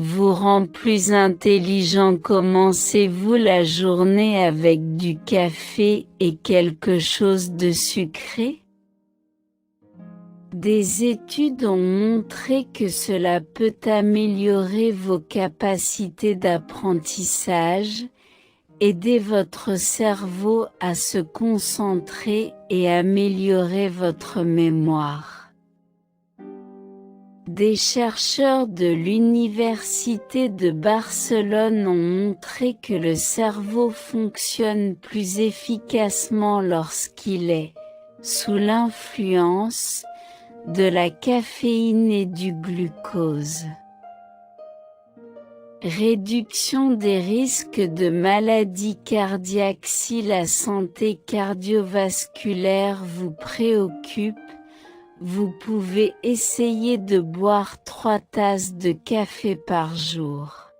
vous rend plus intelligent. Commencez-vous la journée avec du café et quelque chose de sucré? Des études ont montré que cela peut améliorer vos capacités d'apprentissage, aider votre cerveau à se concentrer et améliorer votre mémoire. Des chercheurs de l'Université de Barcelone ont montré que le cerveau fonctionne plus efficacement lorsqu'il est sous l'influence de la caféine et du glucose. Réduction des risques de maladies cardiaques. Si la santé cardiovasculaire vous préoccupe, vous pouvez essayer de boire 3 tasses de café par jour.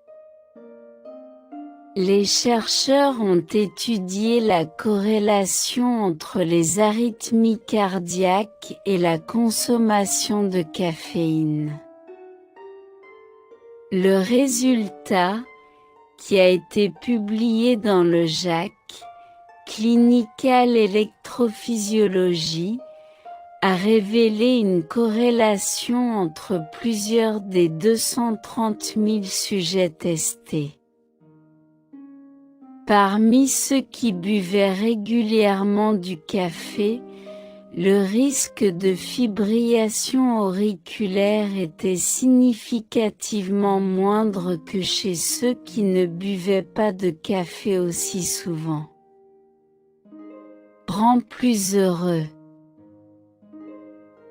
Les chercheurs ont étudié la corrélation entre les arythmies cardiaques et la consommation de caféine. Le résultat, qui a été publié dans le JACC, Clinical Electrophysiology, a révélé une corrélation entre plusieurs des 230 000 sujets testés. Parmi ceux qui buvaient régulièrement du café, le risque de fibrillation auriculaire était significativement moindre que chez ceux qui ne buvaient pas de café aussi souvent. Rend plus heureux.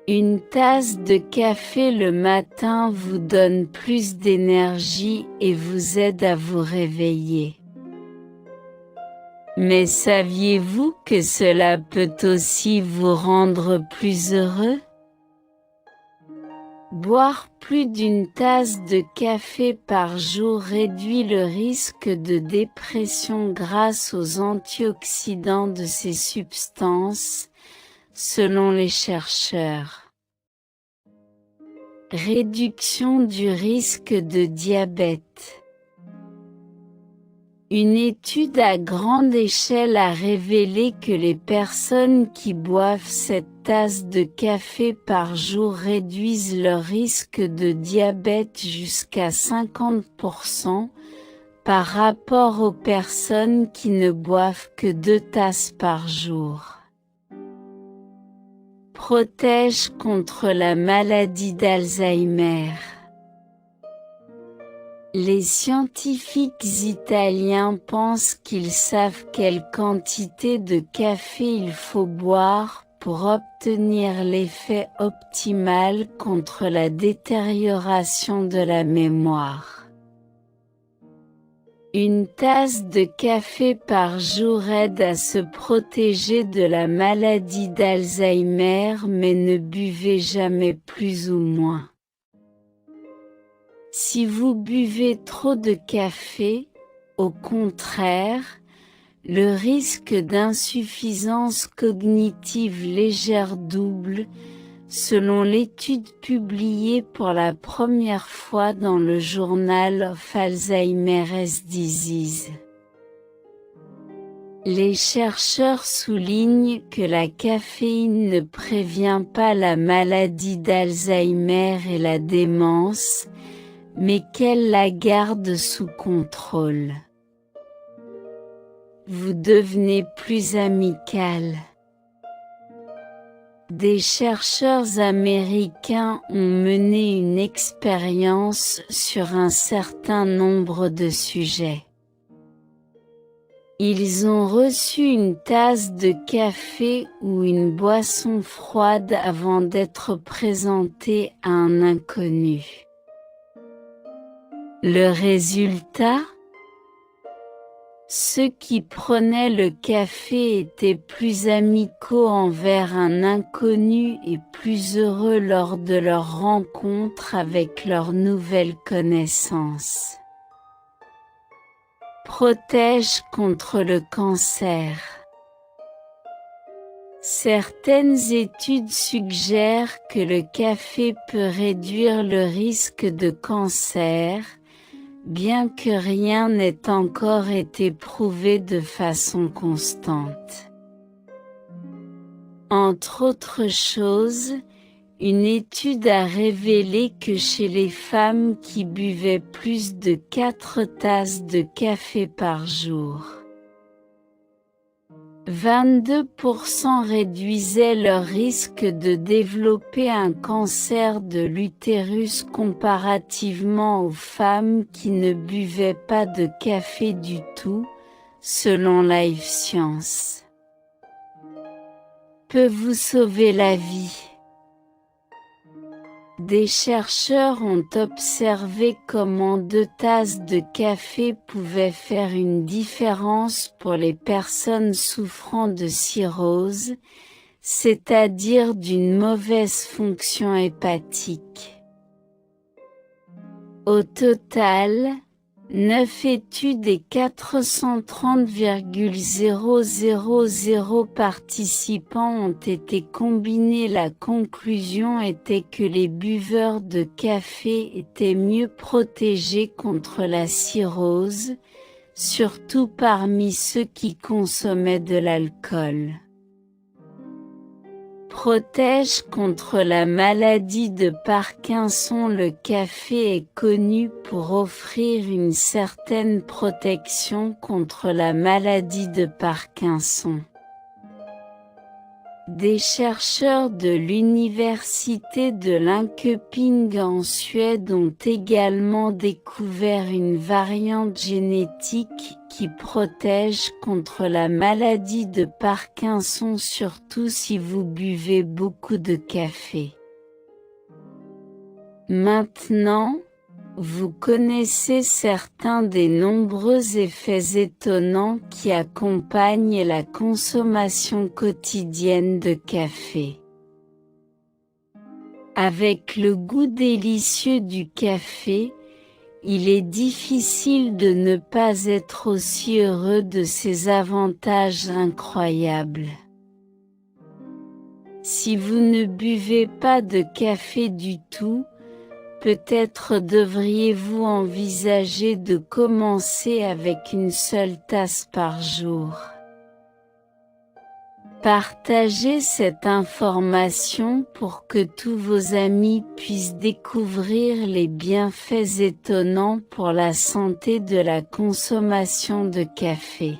Une tasse de café le matin vous donne plus d'énergie et vous aide à vous réveiller. Mais saviez-vous que cela peut aussi vous rendre plus heureux? Boire plus d'une tasse de café par jour réduit le risque de dépression grâce aux antioxydants de ces substances, selon les chercheurs. Réduction du risque de diabète. Une étude à grande échelle a révélé que les personnes qui boivent cette tasse de café par jour réduisent leur risque de diabète jusqu'à 50% par rapport aux personnes qui ne boivent que 2 tasses par jour. Protège contre la maladie d'Alzheimer. Les scientifiques italiens pensent qu'ils savent quelle quantité de café il faut boire pour obtenir l'effet optimal contre la détérioration de la mémoire. Une tasse de café par jour aide à se protéger de la maladie d'Alzheimer, mais ne buvez jamais plus ou moins. Si vous buvez trop de café, au contraire, le risque d'insuffisance cognitive légère double, selon l'étude publiée pour la première fois dans le Journal of Alzheimer's Disease. Les chercheurs soulignent que la caféine ne prévient pas la maladie d'Alzheimer et la démence, mais qu'elle la garde sous contrôle. Vous devenez plus amical. Des chercheurs américains ont mené une expérience sur un certain nombre de sujets. Ils ont reçu une tasse de café ou une boisson froide avant d'être présentés à un inconnu. Le résultat? Ceux qui prenaient le café étaient plus amicaux envers un inconnu et plus heureux lors de leur rencontre avec leurs nouvelles connaissances. Protège contre le cancer. Certaines études suggèrent que le café peut réduire le risque de cancer, bien que rien n'ait encore été prouvé de façon constante. Entre autres choses, une étude a révélé que chez les femmes qui buvaient plus de 4 tasses de café par jour, 22% réduisaient leur risque de développer un cancer de l'utérus comparativement aux femmes qui ne buvaient pas de café du tout, selon Life Science. Peut vous sauver la vie. Des chercheurs ont observé comment 2 tasses de café pouvaient faire une différence pour les personnes souffrant de cirrhose, c'est-à-dire d'une mauvaise fonction hépatique. Au total, 9 études et 430,000 participants ont été combinés. La conclusion était que les buveurs de café étaient mieux protégés contre la cirrhose, surtout parmi ceux qui consommaient de l'alcool. Protège contre la maladie de Parkinson. Le café est connu pour offrir une certaine protection contre la maladie de Parkinson. Des chercheurs de l'université de Linköping en Suède ont également découvert une variante génétique qui protège contre la maladie de Parkinson, surtout si vous buvez beaucoup de café. Maintenant, vous connaissez certains des nombreux effets étonnants qui accompagnent la consommation quotidienne de café. Avec le goût délicieux du café, il est difficile de ne pas être aussi heureux de ses avantages incroyables. Si vous ne buvez pas de café du tout, peut-être devriez-vous envisager de commencer avec une seule tasse par jour. Partagez cette information pour que tous vos amis puissent découvrir les bienfaits étonnants pour la santé de la consommation de café.